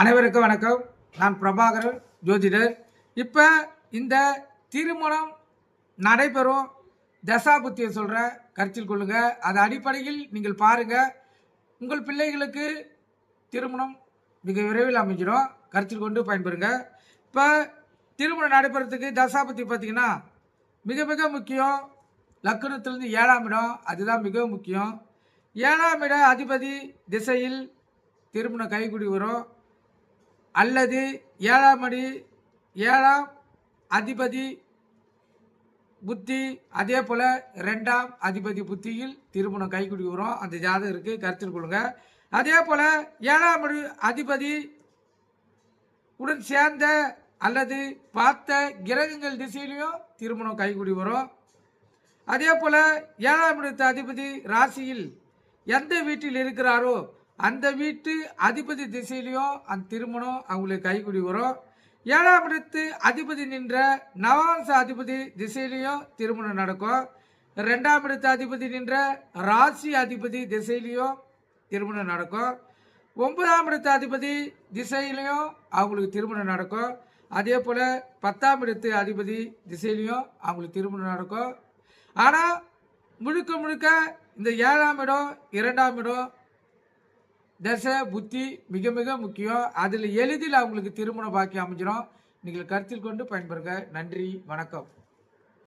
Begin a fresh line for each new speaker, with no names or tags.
அனைவருக்கும் வணக்கம். நான் பிரபாகரன், ஜோதிடர். இப்போ இந்த திருமணம் நடைபெறும் தசாபுத்தியை சொல்கிறேன், கருத்தில் கொள்ளுங்க. அது அடிப்படையில் நீங்கள் பாருங்கள், உங்கள் பிள்ளைகளுக்கு திருமணம் மிக விரைவில் அமைஞ்சிடும். கருத்தில் கொண்டு பயன்பெறுங்க. இப்போ திருமணம் நடைபெறத்துக்கு தசாபுத்தி பார்த்தீங்கன்னா மிக மிக முக்கியம். லக்னத்திலிருந்து 7ஆம் இடம், அதுதான் மிக முக்கியம். 7ஆம் இட அதிபதி திசையில் திருமணம் கைகூடி வரும், அல்லது 7ஆம் அதிபதி புத்தி, அதே போல் 2ஆம் அதிபதி புத்தியில் திருமணம் கைகூடி வரும். அந்த ஜாதகம் இருக்குது, கருத்தில் கொள்ளுங்க. அதே போல் 7ஆம் அதிபதி உடன் சேர்ந்த அல்லது பார்த்த கிரகங்கள் திசையிலையும் திருமணம் கைகூடி வரும். அதே போல் 7ஆம் இடத்து அதிபதி ராசியில் எந்த வீட்டில் இருக்கிறாரோ அந்த வீட்டு அதிபதி திசையிலையும் அந்த திருமணம் அவங்களுக்கு கைகூடி வரும். 7ஆம் இடத்து அதிபதி நின்ற நவாம்ச அதிபதி திசையிலையும் திருமணம் நடக்கும். 2ஆம் இடத்து அதிபதி நின்ற ராசி அதிபதி திசையிலையும் திருமணம் நடக்கும். 9ஆம் இடத்து அதிபதி திசையிலையும் அவங்களுக்கு திருமணம் நடக்கும். அதே போல் 10ஆம் இடத்து அதிபதி திசையிலையும் அவங்களுக்கு திருமணம் நடக்கும். ஆனால் முழுக்க முழுக்க இந்த 7ஆம் இடம் 2ஆம் இடம் தசை புத்தி மிக மிக முக்கியம். அதில் எளிதில் அவங்களுக்கு திருமண பாக்கியம் அமைஞ்சிடும். நீங்கள் கருத்தில் கொண்டு பயன்பெறுங்க. நன்றி, வணக்கம்.